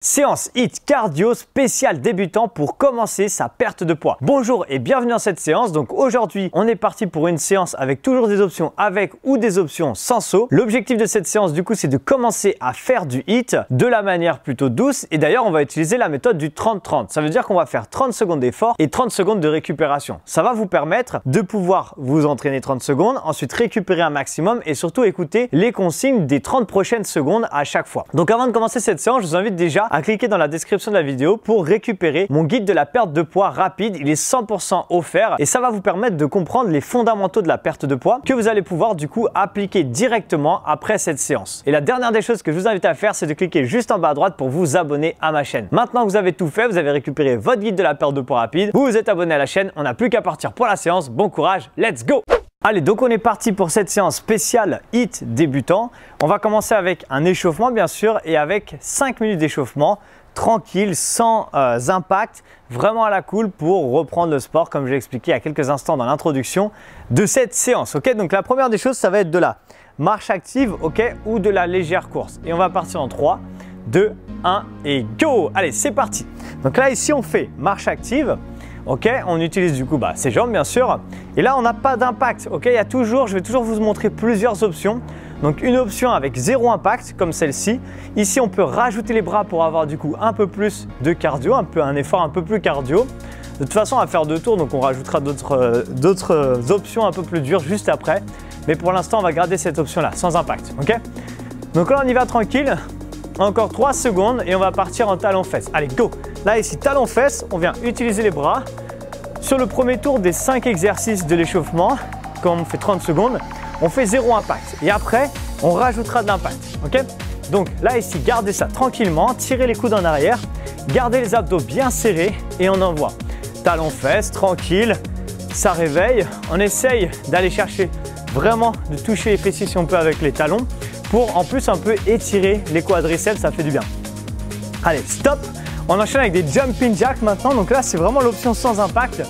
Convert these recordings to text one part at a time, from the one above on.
Séance HIIT cardio spécial débutant pour commencer sa perte de poids. Bonjour et bienvenue dans cette séance. Donc aujourd'hui, on est parti pour une séance avec toujours des options avec ou des options sans saut. L'objectif de cette séance du coup, c'est de commencer à faire du HIIT de la manière plutôt douce. Et d'ailleurs, on va utiliser la méthode du 30-30. Ça veut dire qu'on va faire 30 secondes d'effort et 30 secondes de récupération. Ça va vous permettre de pouvoir vous entraîner 30 secondes, ensuite récupérer un maximum et surtout écouter les consignes des 30 prochaines secondes à chaque fois. Donc avant de commencer cette séance, je vous invite déjà à cliquer dans la description de la vidéo pour récupérer mon guide de la perte de poids rapide. Il est 100% offert et ça va vous permettre de comprendre les fondamentaux de la perte de poids que vous allez pouvoir du coup appliquer directement après cette séance. Et la dernière des choses que je vous invite à faire, c'est de cliquer juste en bas à droite pour vous abonner à ma chaîne. Maintenant que vous avez tout fait, vous avez récupéré votre guide de la perte de poids rapide, vous vous êtes abonné à la chaîne, on n'a plus qu'à partir pour la séance. Bon courage, let's go! Allez, donc on est parti pour cette séance spéciale HIIT débutant. On va commencer avec un échauffement bien sûr et avec 5 minutes d'échauffement tranquille, sans impact, vraiment à la cool pour reprendre le sport comme j'ai expliqué il y a quelques instants dans l'introduction de cette séance. Ok, donc la première des choses, ça va être de la marche active, ok, ou de la légère course. Et on va partir en 3, 2, 1 et go! Allez, c'est parti. Donc là ici on fait marche active. Ok, on utilise du coup ses jambes bien sûr. Et là, on n'a pas d'impact. Ok, il y a toujours, je vais toujours vous montrer plusieurs options. Donc une option avec zéro impact comme celle-ci. Ici, on peut rajouter les bras pour avoir du coup un peu plus de cardio, un effort un peu plus cardio. De toute façon, on va faire 2 tours, donc on rajoutera d'autres options un peu plus dures juste après. Mais pour l'instant, on va garder cette option-là, sans impact. Ok. Donc là, on y va tranquille. Encore 3 secondes et on va partir en talons-fesses. Allez, go! Là, ici, talons-fesses, on vient utiliser les bras. Sur le premier tour des 5 exercices de l'échauffement, comme on fait 30 secondes, on fait 0 impact. Et après, on rajoutera de l'impact. Ok? Donc là, ici, gardez ça tranquillement, tirez les coudes en arrière, gardez les abdos bien serrés et on envoie. Talons-fesses, tranquille, ça réveille. On essaye d'aller chercher vraiment de toucher les fessiers si on peut avec les talons pour en plus un peu étirer les quadriceps, ça fait du bien. Allez, stop! On enchaîne avec des jumping jacks maintenant. Donc là, c'est vraiment l'option sans impact.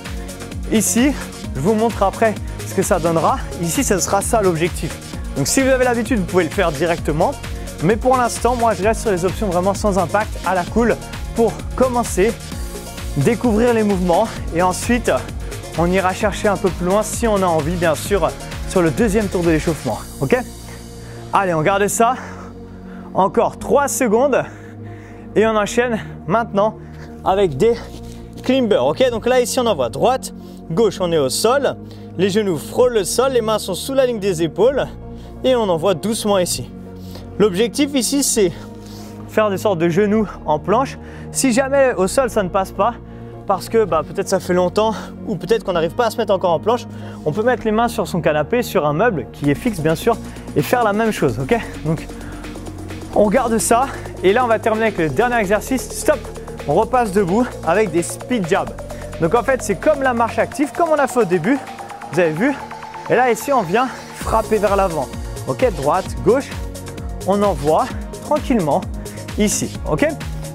Ici, je vous montre après ce que ça donnera. Ici, ce sera ça l'objectif. Donc si vous avez l'habitude, vous pouvez le faire directement. Mais pour l'instant, moi, je reste sur les options vraiment sans impact, à la cool, pour commencer, découvrir les mouvements. Et ensuite, on ira chercher un peu plus loin si on a envie, bien sûr, sur le deuxième tour de l'échauffement. Ok? Allez, on garde ça. Encore 3 secondes. Et on enchaîne maintenant avec des climbers. Ok, donc là ici on envoie droite, gauche, on est au sol, les genoux frôlent le sol, les mains sont sous la ligne des épaules et on envoie doucement ici. L'objectif ici c'est faire des sortes de genoux en planche. Si jamais au sol ça ne passe pas, parce que peut-être ça fait longtemps ou peut-être qu'on n'arrive pas à se mettre encore en planche, on peut mettre les mains sur son canapé, sur un meuble qui est fixe bien sûr et faire la même chose. Ok, donc on garde ça et là on va terminer avec le dernier exercice. Stop! On repasse debout avec des speed jabs. Donc en fait c'est comme la marche active, comme on a fait au début, vous avez vu. Et là ici on vient frapper vers l'avant. Ok, droite, gauche, on envoie tranquillement ici. Ok,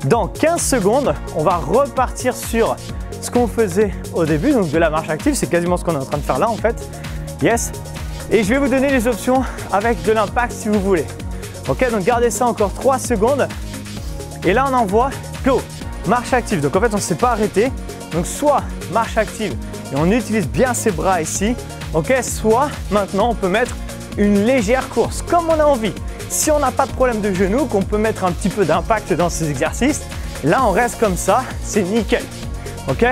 dans 15 secondes on va repartir sur ce qu'on faisait au début, donc de la marche active. C'est quasiment ce qu'on est en train de faire là en fait. Yes. Et je vais vous donner les options avec de l'impact si vous voulez. Ok, donc gardez ça encore 3 secondes. Et là, on envoie go, marche active. Donc en fait, on ne s'est pas arrêté. Donc soit marche active et on utilise bien ses bras ici. Ok, soit maintenant, on peut mettre une légère course comme on a envie. Si on n'a pas de problème de genou, qu'on peut mettre un petit peu d'impact dans ces exercices, là, on reste comme ça. C'est nickel. Ok,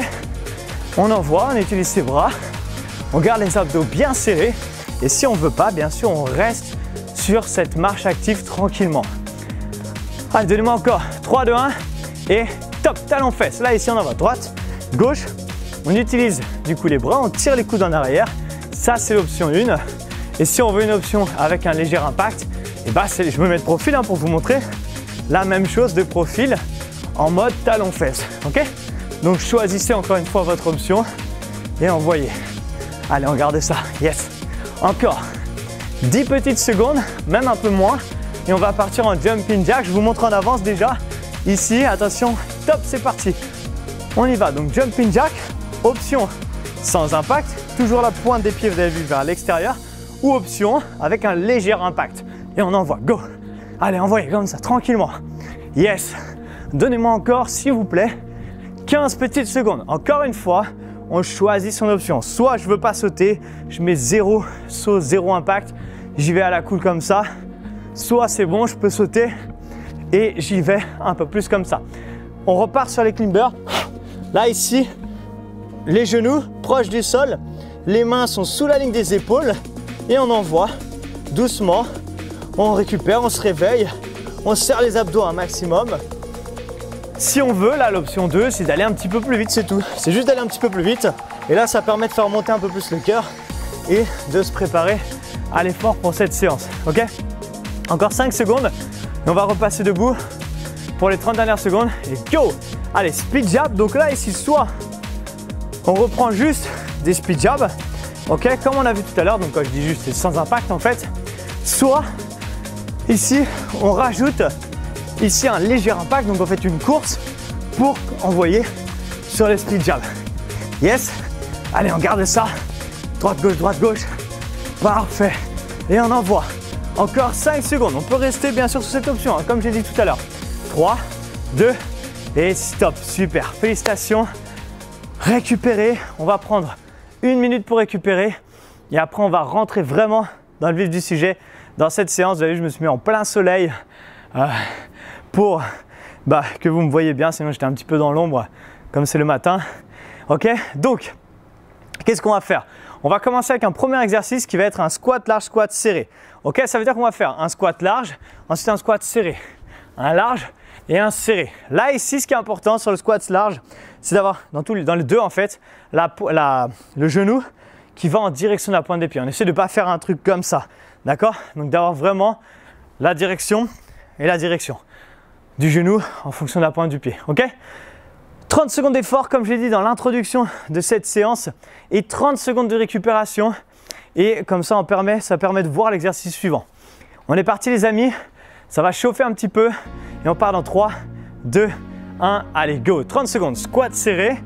on envoie, on utilise ses bras. On garde les abdos bien serrés. Et si on ne veut pas, bien sûr, on reste sur cette marche active tranquillement. Allez, donnez-moi encore 3, 2, 1 et top, talons fesses. Là ici on envoie droite, gauche, on utilise du coup les bras, on tire les coudes en arrière. Ça c'est l'option 1. Et si on veut une option avec un léger impact, je me mets de profil pour vous montrer la même chose de profil en mode talons fesses. Ok, donc choisissez encore une fois votre option et envoyez. Allez, on garde ça. Yes, encore 10 petites secondes, même un peu moins. Et on va partir en jumping jack. Je vous montre en avance déjà. Ici, attention, top, c'est parti. On y va. Donc jumping jack, option sans impact. Toujours la pointe des pieds, vous avez vu, vers l'extérieur. Ou option avec un léger impact. Et on envoie, go. Allez, envoyez comme ça, tranquillement. Yes. Donnez-moi encore, s'il vous plaît, 15 petites secondes. Encore une fois, on choisit son option. Soit je ne veux pas sauter, je mets 0 saut, 0 impact, j'y vais à la cool comme ça. Soit c'est bon, je peux sauter et j'y vais un peu plus comme ça. On repart sur les climbers. Là, ici, les genoux proches du sol, les mains sont sous la ligne des épaules et on envoie doucement. On récupère, on se réveille, on serre les abdos un maximum. Si on veut, là, l'option 2, c'est d'aller un petit peu plus vite, c'est tout. C'est juste d'aller un petit peu plus vite. Et là, ça permet de faire monter un peu plus le cœur et de se préparer à l'effort pour cette séance. Ok? Encore 5 secondes et on va repasser debout pour les 30 dernières secondes. Et go! Allez, split jab. Donc là, ici, soit on reprend juste des split jabs, ok, comme on a vu tout à l'heure. Donc quand je dis juste, c'est sans impact en fait. Soit ici, on rajoute ici un léger impact. Donc on fait une course pour envoyer sur les split jabs. Yes. Allez, on garde ça. Droite, gauche. Parfait. Et on envoie. Encore 5 secondes. On peut rester bien sûr sur cette option, hein, comme j'ai dit tout à l'heure. 3, 2 et stop. Super. Félicitations. Récupérer. On va prendre 1 minute pour récupérer. Et après, on va rentrer vraiment dans le vif du sujet. Dans cette séance, vous avez vu, je me suis mis en plein soleil pour que vous me voyez bien. Sinon, j'étais un petit peu dans l'ombre, comme c'est le matin. Ok, donc, qu'est-ce qu'on va faire? On va commencer avec un premier exercice qui va être un squat large, squat serré. Ok, ça veut dire qu'on va faire un squat large, ensuite un squat serré, un large et un serré. Là, ici, ce qui est important sur le squat large, c'est d'avoir dans les deux en fait, le genou qui va en direction de la pointe des pieds. On essaie de ne pas faire un truc comme ça, d'accord? Donc d'avoir vraiment la direction et la direction du genou en fonction de la pointe du pied, ok? 30 secondes d'effort, comme je l'ai dit dans l'introduction de cette séance, et 30 secondes de récupération. Et comme ça, ça permet de voir l'exercice suivant. On est parti les amis, ça va chauffer un petit peu et on part dans 3, 2, 1, allez go. 30 secondes, squat serré,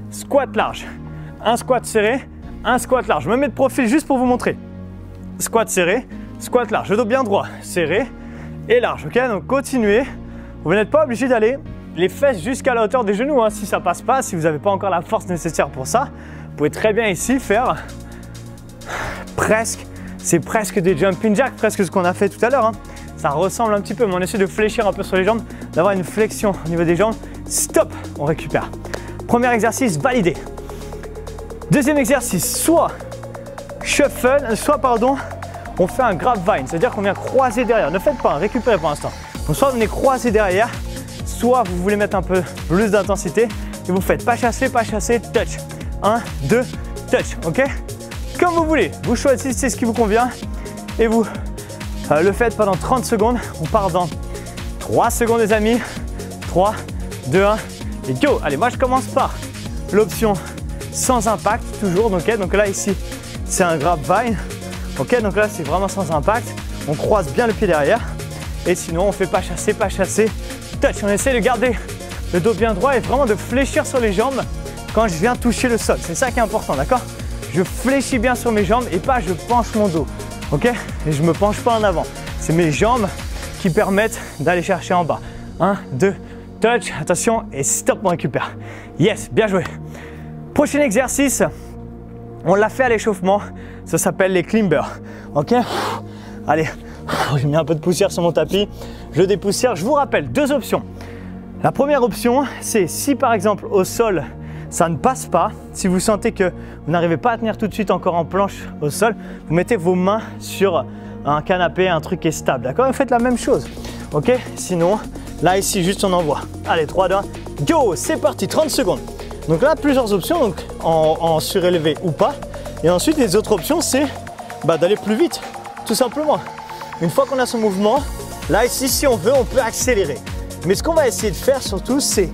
squat large, un squat serré, un squat large. Je me mets de profil juste pour vous montrer. Squat serré, squat large, le dos bien droit, serré et large, ok? Donc continuez, vous n'êtes pas obligé d'aller les fesses jusqu'à la hauteur des genoux, hein. Si ça passe pas, si vous n'avez pas encore la force nécessaire pour ça, vous pouvez très bien ici faire c'est presque des jumping jacks, presque ce qu'on a fait tout à l'heure, hein. Ça ressemble un petit peu, mais on essaie de fléchir un peu sur les jambes, d'avoir une flexion au niveau des jambes. Stop, on récupère. Premier exercice validé. Deuxième exercice, soit on fait un grab vine, c'est-à-dire qu'on vient croiser derrière. Ne faites pas, récupérez pour l'instant. Donc soit vous venez croiser derrière, soit vous voulez mettre un peu plus d'intensité et vous faites pas chasser, touch. 1, 2, touch, ok? Comme vous voulez, vous choisissez ce qui vous convient et vous le faites pendant 30 secondes. On part dans 3 secondes les amis. 3, 2, 1 et go. Allez, moi je commence par l'option sans impact toujours. Okay, donc là ici, c'est un grab vine. Ok, donc là c'est vraiment sans impact. On croise bien le pied derrière. Et sinon, on fait pas chasser, touch. On essaie de garder le dos bien droit et vraiment de fléchir sur les jambes quand je viens toucher le sol. C'est ça qui est important, d'accord? Je fléchis bien sur mes jambes et pas je penche mon dos, ok? Et je me penche pas en avant. C'est mes jambes qui permettent d'aller chercher en bas. 1, 2, touch, attention et stop, on récupère. Yes, bien joué. Prochain exercice, on l'a fait à l'échauffement, ça s'appelle les climbers, ok? Allez, j'ai mis un peu de poussière sur mon tapis, je dépoussière. Je vous rappelle 2 options. La première option, c'est si par exemple au sol, ça ne passe pas, si vous sentez que vous n'arrivez pas à tenir tout de suite encore en planche au sol, vous mettez vos mains sur un canapé, un truc qui est stable, d'accord? Vous faites la même chose, ok? Sinon, là ici, juste on envoie. Allez, 3, 2, 1, go! C'est parti, 30 secondes. Donc là, plusieurs options, donc en surélevé ou pas. Et ensuite, les autres options, c'est d'aller plus vite, tout simplement. Une fois qu'on a son mouvement, là ici, si on veut, on peut accélérer. Mais ce qu'on va essayer de faire surtout, c'est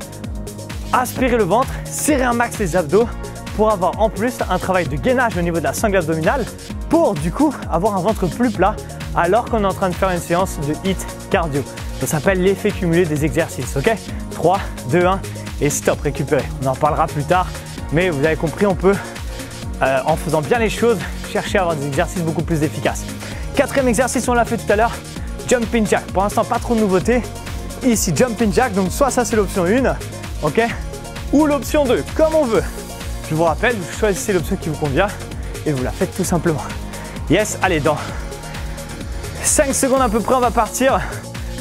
aspirer le ventre, serrer un max les abdos pour avoir en plus un travail de gainage au niveau de la sangle abdominale pour du coup avoir un ventre plus plat alors qu'on est en train de faire une séance de HIIT cardio. Ça s'appelle l'effet cumulé des exercices, ok? 3, 2, 1 et stop, récupérer. On en parlera plus tard, mais vous avez compris, on peut, en faisant bien les choses, chercher à avoir des exercices beaucoup plus efficaces. Quatrième exercice, on l'a fait tout à l'heure, jumping jack. Pour l'instant, pas trop de nouveautés. ici jumping jack, donc soit ça c'est l'option 1, ok, ou l'option 2, comme on veut. Je vous rappelle, vous choisissez l'option qui vous convient et vous la faites tout simplement. Yes, allez, dans 5 secondes à peu près, on va partir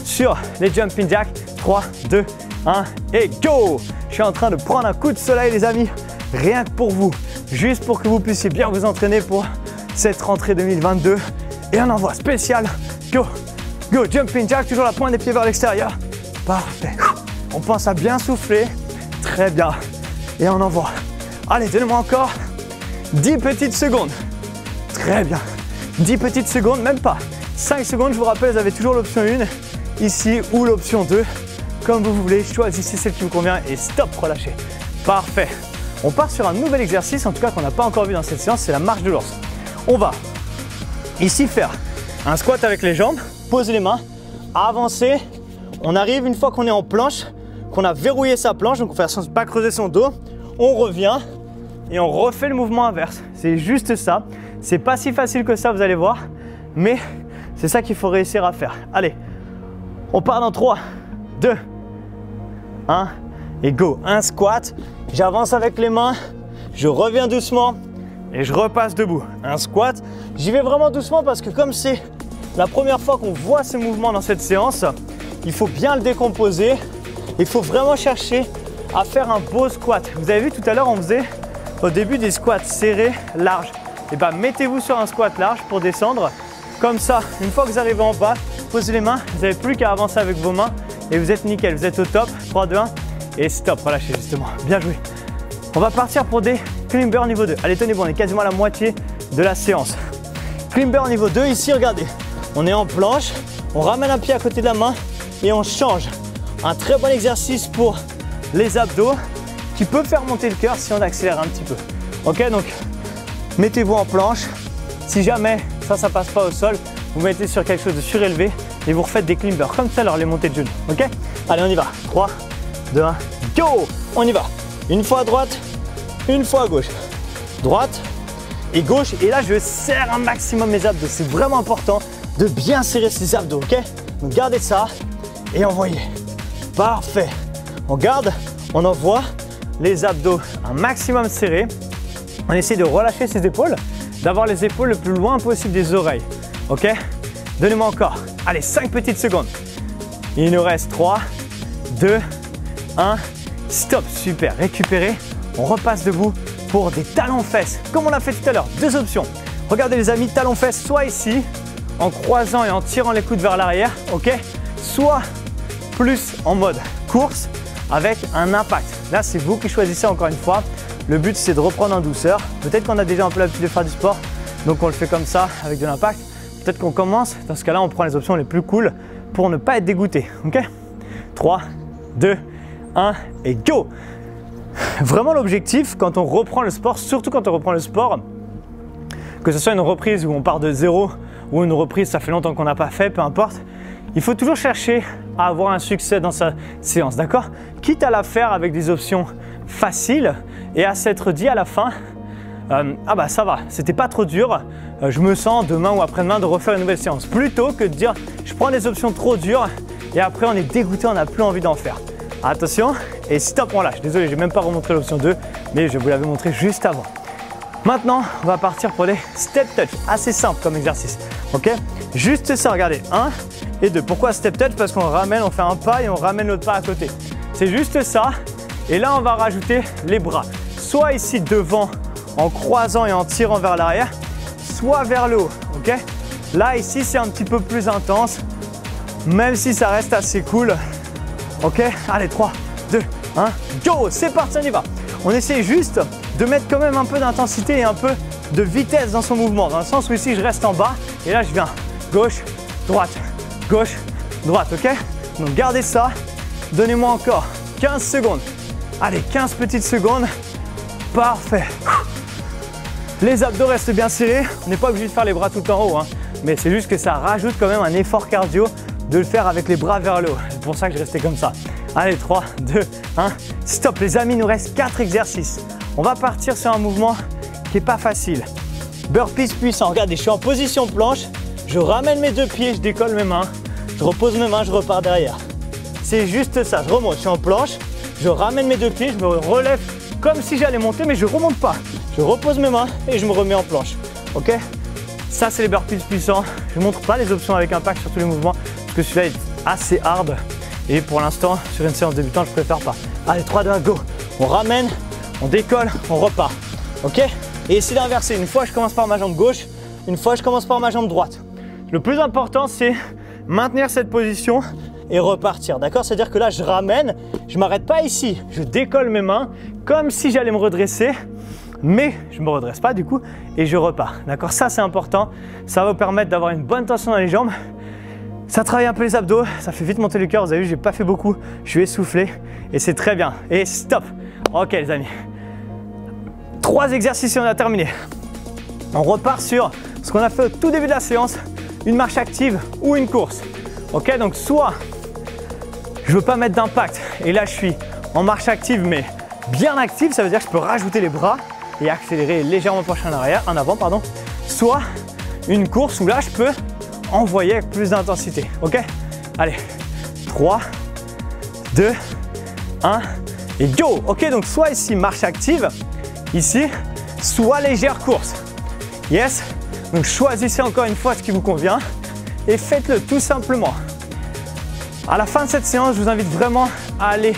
sur les jumping jack. 3, 2, 1 et go! Je suis en train de prendre un coup de soleil les amis, rien que pour vous, juste pour que vous puissiez bien vous entraîner pour cette rentrée 2022. Et on envoie spécial, go! Go, jumping jack, toujours la pointe des pieds vers l'extérieur. Parfait. On pense à bien souffler, très bien. Et on envoie. Allez, donnez-moi encore 10 petites secondes. Très bien. 10 petites secondes, même pas. 5 secondes, je vous rappelle, vous avez toujours l'option 1 ici ou l'option 2. Comme vous voulez, choisissez celle qui vous convient et stop, relâchez. Parfait. On part sur un nouvel exercice, en tout cas qu'on n'a pas encore vu dans cette séance, c'est la marche de l'ours. On va ici faire un squat avec les jambes, poser les mains, avancer. On arrive une fois qu'on est en planche, qu'on a verrouillé sa planche, donc on fait attention de ne pas creuser son dos. On revient et on refait le mouvement inverse. C'est juste ça. C'est pas si facile que ça, vous allez voir, mais c'est ça qu'il faut réussir à faire. Allez, on part dans 3, 2, 1 et go. Un squat, j'avance avec les mains, je reviens doucement et je repasse debout. Un squat, j'y vais vraiment doucement parce que comme c'est la première fois qu'on voit ce mouvement dans cette séance, il faut bien le décomposer. Il faut vraiment chercher à faire un beau squat. Vous avez vu tout à l'heure, on faisait au début des squats serrés, larges. Et bien mettez-vous sur un squat large pour descendre. Comme ça, une fois que vous arrivez en bas, posez les mains, vous n'avez plus qu'à avancer avec vos mains et vous êtes nickel, vous êtes au top. 3, 2, 1 et stop, relâchez justement, bien joué. On va partir pour des climbers niveau 2. Allez, tenez bon, on est quasiment à la moitié de la séance. Climber niveau 2, ici, regardez, on est en planche, on ramène un pied à côté de la main et on change. Un très bon exercice pour les abdos qui peut faire monter le cœur si on accélère un petit peu. Ok, donc mettez-vous en planche. Si jamais ça passe pas au sol, vous mettez sur quelque chose de surélevé et vous refaites des climbers comme ça, alors les montées de genoux. Ok, allez, on y va. 3, 2, 1, go! On y va. Une fois à droite, une fois à gauche. Droite et gauche. Et là, je serre un maximum mes abdos. C'est vraiment important de bien serrer ses abdos. Ok, donc gardez ça et envoyez. Parfait. On garde, on envoie les abdos un maximum serrés. On essaie de relâcher ses épaules, d'avoir les épaules le plus loin possible des oreilles. Ok? Donnez-moi encore. Allez, 5 petites secondes. Il nous reste 3, 2, 1. Stop. Super. Récupérez. On repasse debout pour des talons-fesses, comme on l'a fait tout à l'heure. 2 options. Regardez les amis, talons-fesses, soit ici, en croisant et en tirant les coudes vers l'arrière. Ok? Soit plus en mode course avec un impact. Là, c'est vous qui choisissez encore une fois. Le but, c'est de reprendre en douceur. Peut-être qu'on a déjà un peu l'habitude de faire du sport, donc on le fait comme ça avec de l'impact. Peut-être qu'on commence. Dans ce cas-là, on prend les options les plus cool pour ne pas être dégoûté. Ok? 3, 2, 1 et go! Vraiment l'objectif quand on reprend le sport, surtout quand on reprend le sport, que ce soit une reprise où on part de zéro ou une reprise ça fait longtemps qu'on n'a pas fait, peu importe, il faut toujours chercher à avoir un succès dans sa séance, d'accord? Quitte à la faire avec des options faciles et à s'être dit à la fin ah bah ça va, c'était pas trop dur, je me sens demain ou après-demain de refaire une nouvelle séance, plutôt que de dire je prends des options trop dures et après on est dégoûté, on n'a plus envie d'en faire. Attention et stop, on lâche. Désolé, j'ai même pas remontré l'option 2, mais je vous l'avais montré juste avant. Maintenant, on va partir pour les step touch, assez simple comme exercice. Ok, juste ça, regardez, 1 et 2. Pourquoi step touch? Parce qu'on ramène, on fait un pas et on ramène l'autre pas à côté. C'est juste ça. Et là, on va rajouter les bras. Soit ici devant, en croisant et en tirant vers l'arrière, soit vers le haut. Ok, là, ici, c'est un petit peu plus intense, même si ça reste assez cool. Ok, allez, 3, 2, 1, go! C'est parti, on y va. On essaie juste de mettre quand même un peu d'intensité et un peu de vitesse dans son mouvement. Dans le sens où ici, je reste en bas et là, je viens gauche, droite, gauche, droite. Ok, donc gardez ça. Donnez-moi encore 15 secondes. Allez, 15 petites secondes. Parfait. Les abdos restent bien serrés. On n'est pas obligé de faire les bras tout en haut, hein. Mais c'est juste que ça rajoute quand même un effort cardio de le faire avec les bras vers le haut. C'est pour ça que je restais comme ça. Allez, 3, 2, 1, stop. Les amis, il nous reste 4 exercices. On va partir sur un mouvement qui n'est pas facile. Burpees puissant. Regardez, je suis en position planche. Je ramène mes 2 pieds, je décolle mes mains. Je repose mes mains, je repars derrière. c'est juste ça. Je remonte, je suis en planche, je ramène mes deux pieds, je me relève comme si j'allais monter, mais je remonte pas. Je repose mes mains et je me remets en planche. Ok? Ça, c'est les burpees puissants. Je ne montre pas les options avec impact sur tous les mouvements parce que celui-là est assez hard. Et pour l'instant, sur une séance débutante, je préfère pas. Allez, 3, 2, 1, go. On ramène, on décolle, on repart. Ok? Et essayer d'inverser. Une fois, je commence par ma jambe gauche. Une fois, je commence par ma jambe droite. Le plus important, c'est maintenir cette position et repartir. D'accord? C'est-à-dire que là, je ramène. Je ne m'arrête pas ici. Je décolle mes mains comme si j'allais me redresser. Mais je ne me redresse pas du coup et je repars. D'accord? Ça, c'est important. Ça va vous permettre d'avoir une bonne tension dans les jambes. Ça travaille un peu les abdos. Ça fait vite monter le cœur. Vous avez vu, je n'ai pas fait beaucoup. Je suis essoufflé et c'est très bien. Et stop. Ok les amis. 3 exercices et on a terminé. On repart sur ce qu'on a fait au tout début de la séance. Une marche active ou une course. Ok? Donc soit je ne veux pas mettre d'impact et là je suis en marche active mais bien active. Ça veut dire que je peux rajouter les bras et accélérer légèrement penché en avant, pardon. Soit une course où là je peux envoyer avec plus d'intensité. Ok? Allez, 3, 2, 1 et go. Ok, donc soit ici marche active, ici, soit légère course. Yes? Donc choisissez encore une fois ce qui vous convient et faites-le tout simplement. À la fin de cette séance, je vous invite vraiment à aller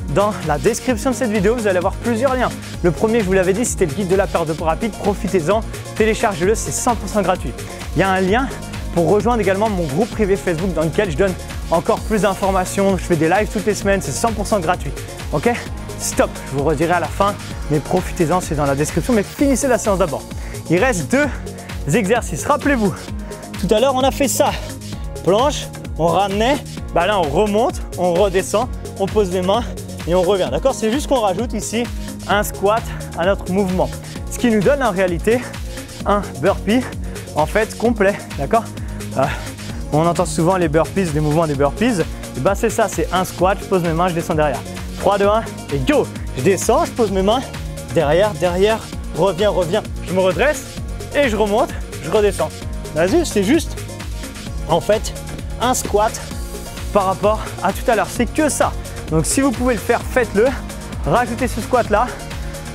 dans la description de cette vidéo, vous allez avoir plusieurs liens. Le premier, je vous l'avais dit, c'était le guide de la perte de poids rapide. Profitez-en, téléchargez-le, c'est 100% gratuit. Il y a un lien pour rejoindre également mon groupe privé Facebook dans lequel je donne encore plus d'informations. Je fais des lives toutes les semaines, c'est 100% gratuit. Ok? Stop, je vous redirai à la fin, mais profitez-en, c'est dans la description. Mais finissez la séance d'abord. Il reste 2 exercices. Rappelez-vous, tout à l'heure, on a fait ça. Planche, on ramenait, bah là, on remonte, on redescend, on pose les mains. Et on revient, d'accord? C'est juste qu'on rajoute ici un squat à notre mouvement. Ce qui nous donne en réalité un burpee en fait complet, d'accord? On entend souvent les burpees, les mouvements des burpees. Et bah c'est ça, c'est un squat, je pose mes mains, je descends derrière. 3, 2, 1 et go! Je descends, je pose mes mains, derrière, reviens. Je me redresse et je remonte, je redescends. Vas-y, c'est juste en fait un squat par rapport à tout à l'heure. C'est que ça. Donc si vous pouvez le faire, faites-le. Rajoutez ce squat là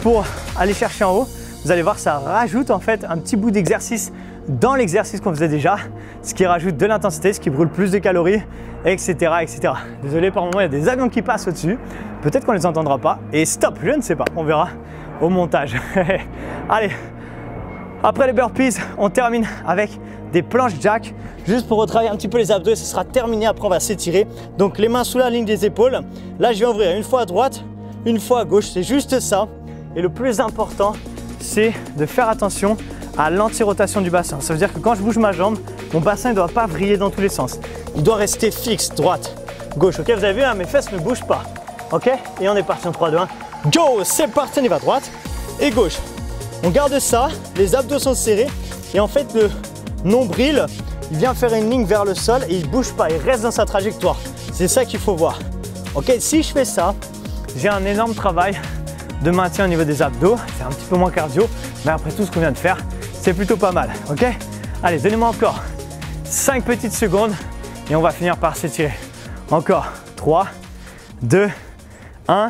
pour aller chercher en haut. Vous allez voir, ça rajoute en fait un petit bout d'exercice dans l'exercice qu'on faisait déjà, ce qui rajoute de l'intensité, ce qui brûle plus de calories, etc., etc. Désolé, par moment il y a des avions qui passent au-dessus. Peut-être qu'on ne les entendra pas. Et stop, je ne sais pas. On verra au montage. Allez, après les burpees, on termine avec des planches jack, juste pour retravailler un petit peu les abdos et ce sera terminé. Après, on va s'étirer. Donc, les mains sous la ligne des épaules. Là, je vais ouvrir une fois à droite, une fois à gauche. C'est juste ça. Et le plus important, c'est de faire attention à l'anti-rotation du bassin. Ça veut dire que quand je bouge ma jambe, mon bassin ne doit pas vriller dans tous les sens. Il doit rester fixe, droite, gauche. Ok, vous avez vu, hein, mes fesses ne bougent pas. Ok, et on est parti en 3, 2, 1. Go, c'est parti, on y va, droite et gauche. On garde ça, les abdos sont serrés et en fait le nombril, il vient faire une ligne vers le sol et il ne bouge pas, il reste dans sa trajectoire. C'est ça qu'il faut voir. Ok, si je fais ça, j'ai un énorme travail de maintien au niveau des abdos. C'est un petit peu moins cardio, mais après tout ce qu'on vient de faire, c'est plutôt pas mal. Ok, allez, donnez-moi encore 5 petites secondes et on va finir par s'étirer. Encore 3, 2, 1.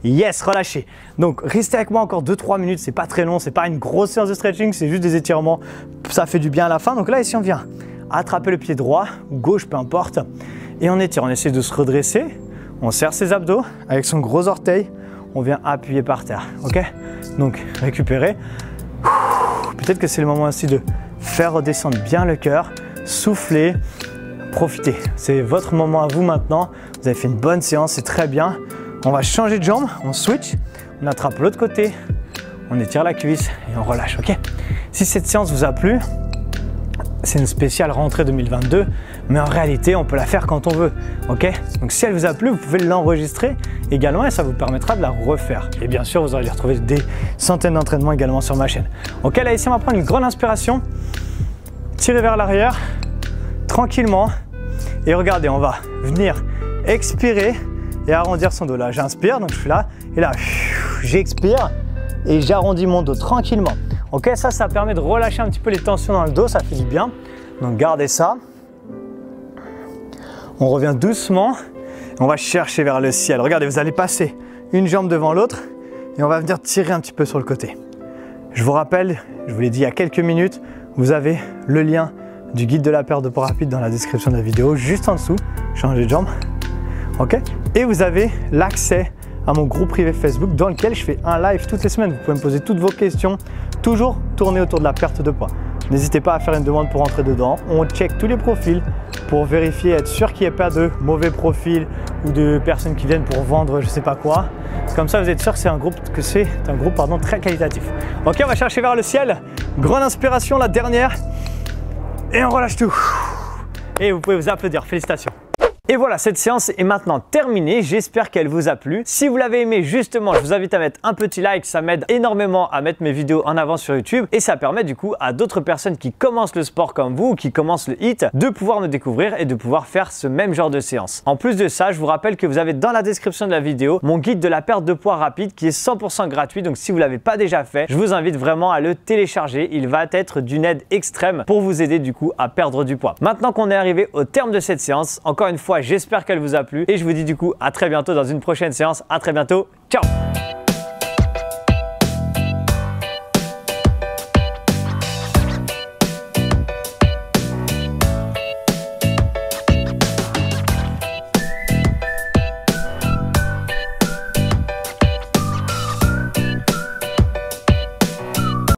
Yes, relâchez. Donc restez avec moi encore 2-3 minutes, c'est pas très long, c'est pas une grosse séance de stretching, c'est juste des étirements, ça fait du bien à la fin. Donc là ici on vient attraper le pied droit ou gauche, peu importe, et on étire, on essaie de se redresser, on serre ses abdos avec son gros orteil, on vient appuyer par terre, ok? Donc récupérer, peut-être que c'est le moment aussi de faire redescendre bien le cœur, souffler, profitez, c'est votre moment à vous maintenant, vous avez fait une bonne séance, c'est très bien. On va changer de jambe, on switch, on attrape l'autre côté, on étire la cuisse et on relâche, ok? Si cette séance vous a plu, c'est une spéciale rentrée 2022, mais en réalité, on peut la faire quand on veut, ok? Donc si elle vous a plu, vous pouvez l'enregistrer également et ça vous permettra de la refaire. Et bien sûr, vous aurez retrouvé des centaines d'entraînements également sur ma chaîne. Ok, là ici, on va prendre une grande inspiration, tirer vers l'arrière, tranquillement, et regardez, on va venir expirer et arrondir son dos. Là, j'inspire, donc je suis là, et là, j'expire et j'arrondis mon dos tranquillement. Ok, ça permet de relâcher un petit peu les tensions dans le dos, ça fait du bien. Donc gardez ça. On revient doucement On va chercher vers le ciel. Regardez, vous allez passer une jambe devant l'autre et on va venir tirer un petit peu sur le côté. Je vous rappelle, je vous l'ai dit il y a quelques minutes, vous avez le lien du guide de la perte de poids rapide dans la description de la vidéo, juste en dessous. Changez de jambe. Ok. Et vous avez l'accès à mon groupe privé Facebook dans lequel je fais un live toutes les semaines. Vous pouvez me poser toutes vos questions, toujours tourner autour de la perte de poids. N'hésitez pas à faire une demande pour rentrer dedans. On check tous les profils pour vérifier, être sûr qu'il n'y ait pas de mauvais profils ou de personnes qui viennent pour vendre je ne sais pas quoi. Comme ça, vous êtes sûr que c'est un groupe, très qualitatif. Ok, on va chercher vers le ciel. Grande inspiration, la dernière. Et on relâche tout. Et vous pouvez vous applaudir. Félicitations. Et voilà, cette séance est maintenant terminée. J'espère qu'elle vous a plu. Si vous l'avez aimé, justement, je vous invite à mettre un petit like. Ça m'aide énormément à mettre mes vidéos en avant sur YouTube et ça permet du coup à d'autres personnes qui commencent le sport comme vous ou qui commencent le HIIT de pouvoir me découvrir et de pouvoir faire ce même genre de séance. En plus de ça, je vous rappelle que vous avez dans la description de la vidéo mon guide de la perte de poids rapide qui est 100% gratuit. Donc si vous ne l'avez pas déjà fait, je vous invite vraiment à le télécharger. Il va être d'une aide extrême pour vous aider du coup à perdre du poids. Maintenant qu'on est arrivé au terme de cette séance, encore une fois, j'espère qu'elle vous a plu et je vous dis du coup à très bientôt dans une prochaine séance. À très bientôt. Ciao!